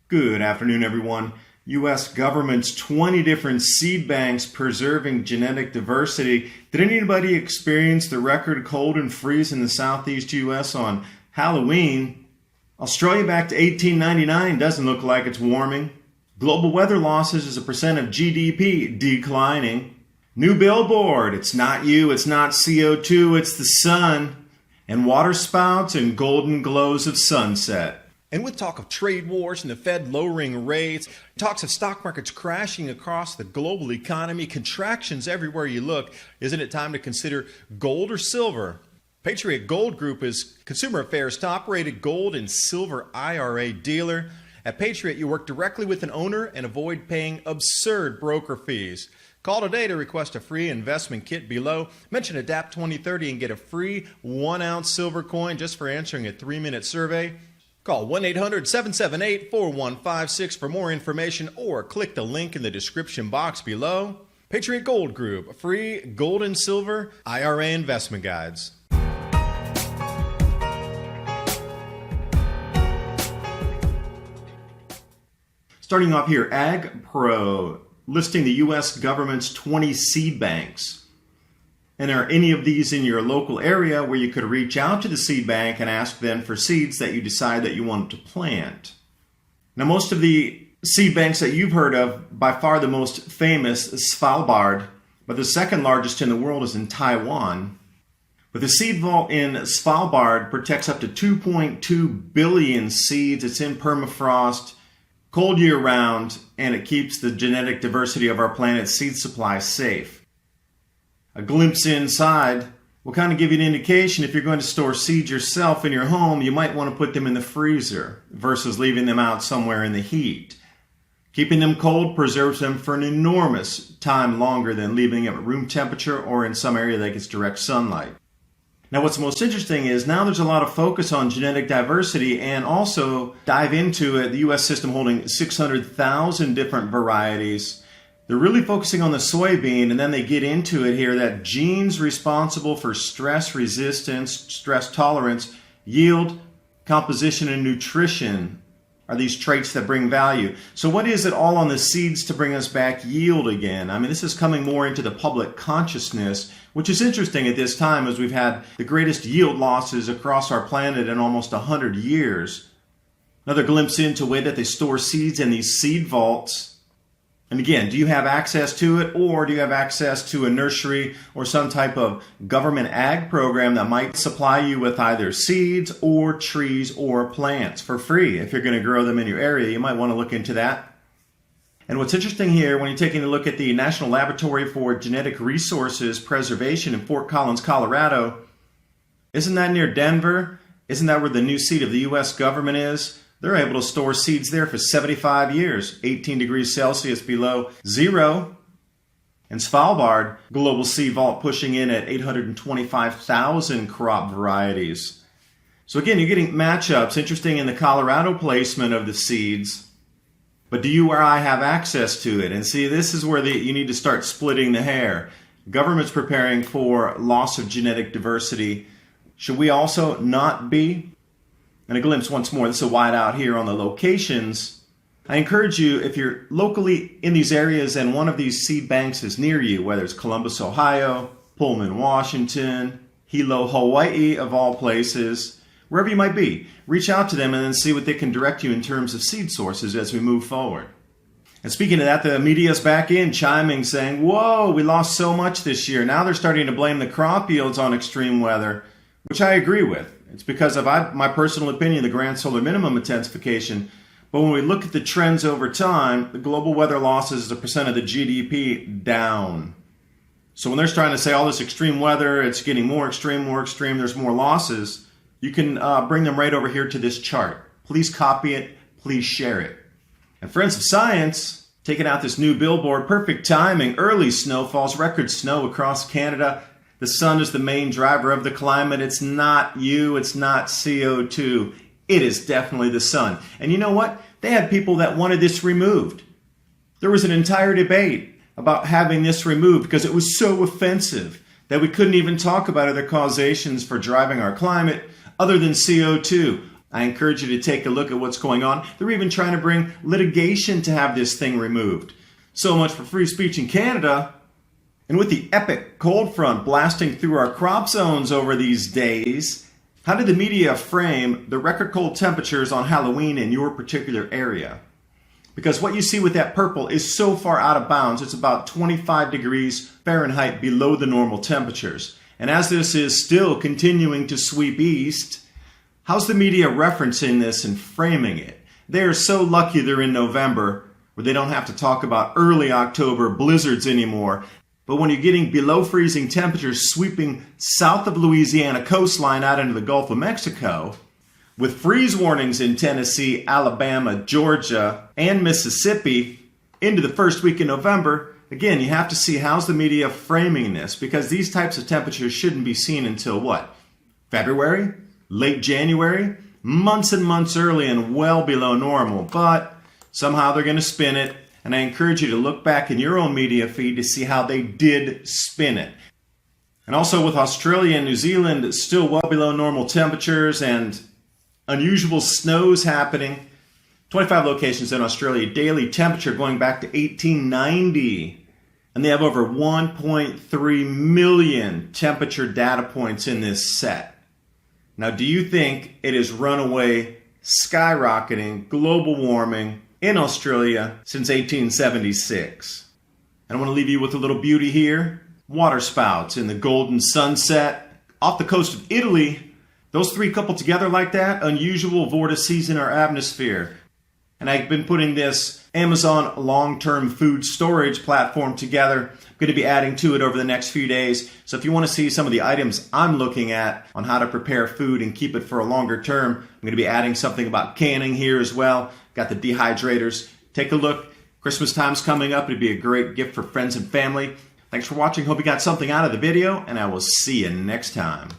Good afternoon, everyone. U.S. government's 20 different seed banks preserving genetic diversity. Did anybody experience the record cold and freeze in the southeast U.S. on Halloween? Australia back to 1899 doesn't look like it's warming. Global weather losses as a percent of GDP declining. New billboard, it's not you, it's not CO2, it's the sun. And water spouts and golden glows of sunset. And with talk of trade wars and the Fed lowering rates, talks of stock markets crashing across the global economy, contractions everywhere you look, isn't it time to consider gold or silver? Patriot Gold Group is Consumer Affairs top-rated gold and silver IRA dealer. At Patriot, you work directly with an owner and avoid paying absurd broker fees. Call today to request a free investment kit below. Mention ADAPT 2030 and get a free 1-ounce silver coin just for answering a 3-minute survey. Call 1-800-778-4156 for more information or click the link in the description box below. Patriot Gold Group, free gold and silver IRA investment guides. Starting off here, Ag Pro, listing the U.S. government's 20 seed banks. And are any of these in your local area where you could reach out to the seed bank and ask them for seeds that you decide that you want to plant? Now, most of the seed banks that you've heard of, by far the most famous is Svalbard, but the second largest in the world is in Taiwan. But the seed vault in Svalbard protects up to 2.2 billion seeds. It's in permafrost, cold year-round, and it keeps the genetic diversity of our planet's seed supply safe. A glimpse inside will kind of give you an indication if you're going to store seeds yourself in your home, you might want to put them in the freezer versus leaving them out somewhere in the heat. Keeping them cold preserves them for an enormous time longer than leaving them at room temperature or in some area that gets direct sunlight. Now, what's most interesting is now there's a lot of focus on genetic diversity and also dive into it. The U.S. system holding 600,000 different varieties. They're really focusing on the soybean, and then they get into it here that genes responsible for stress resistance, stress tolerance, yield, composition, and nutrition are these traits that bring value. So what is it all on the seeds to bring us back yield again? I mean, this is coming more into the public consciousness, which is interesting at this time as we've had the greatest yield losses across our planet in almost 100 years. Another glimpse into the way that they store seeds in these seed vaults. And again, do you have access to it, or do you have access to a nursery or some type of government ag program that might supply you with either seeds or trees or plants for free? If you're going to grow them in your area, you might want to look into that. And what's interesting here, when you're taking a look at the National Laboratory for Genetic Resources Preservation in Fort Collins, Colorado, isn't that near Denver? Isn't that where the new seat of the U.S. government is? They're able to store seeds there for 75 years, 18 degrees Celsius below zero. And Svalbard, global seed vault pushing in at 825,000 crop varieties. So again, you're getting matchups. Interesting in the Colorado placement of the seeds. But do you or I have access to it? And see, this is where you need to start splitting the hair. Government's preparing for loss of genetic diversity. Should we also not be? And a glimpse once more, this is a wide out here on the locations. I encourage you, if you're locally in these areas and one of these seed banks is near you, whether it's Columbus, Ohio, Pullman, Washington, Hilo, Hawaii, of all places, wherever you might be, reach out to them and then see what they can direct you in terms of seed sources as we move forward. And speaking of that, the media's back in, chiming, saying, whoa, we lost so much this year. Now they're starting to blame the crop yields on extreme weather, which I agree with. It's because of my personal opinion, the grand solar minimum intensification. But when we look at the trends over time, the global weather losses as a percent of the GDP down. So when they're trying to say all this extreme weather, it's getting more extreme, there's more losses, you can bring them right over here to this chart. Please copy it, please share it. And Friends of Science, taking out this new billboard, perfect timing, early snowfalls, record snow across Canada. The sun is the main driver of the climate. It's not you. It's not CO2. It is definitely the sun. And you know what? They had people that wanted this removed. There was an entire debate about having this removed because it was so offensive that we couldn't even talk about other causations for driving our climate other than CO2. I encourage you to take a look at what's going on. They're even trying to bring litigation to have this thing removed. So much for free speech in Canada. And with the epic cold front blasting through our crop zones over these days, how did the media frame the record cold temperatures on Halloween in your particular area? Because what you see with that purple is so far out of bounds, it's about 25 degrees Fahrenheit below the normal temperatures. And as this is still continuing to sweep east, how's the media referencing this and framing it? They are so lucky they're in November, where they don't have to talk about early October blizzards anymore. But when you're getting below freezing temperatures sweeping south of Louisiana coastline out into the Gulf of Mexico, with freeze warnings in Tennessee, Alabama, Georgia, and Mississippi into the first week in November, again, you have to see how's the media framing this, because these types of temperatures shouldn't be seen until what? February? Late January? Months and months early and well below normal. But somehow they're going to spin it, and I encourage you to look back in your own media feed to see how they did spin it. And also with Australia and New Zealand still well below normal temperatures and unusual snows happening. 25 locations in Australia, daily temperature going back to 1890. And they have over 1.3 million temperature data points in this set. Now, do you think it is runaway, skyrocketing, global warming in Australia since 1876? And I want to leave you with a little beauty here. Water spouts in the golden sunset off the coast of Italy. Those three coupled together like that, unusual vortices in our atmosphere. And I've been putting this Amazon long-term food storage platform together. I'm going to be adding to it over the next few days. So if you want to see some of the items I'm looking at on how to prepare food and keep it for a longer term, I'm going to be adding something about canning here as well. Got the dehydrators. Take a look. Christmas time's coming up. It'd be a great gift for friends and family. Thanks for watching. Hope you got something out of the video, and I will see you next time.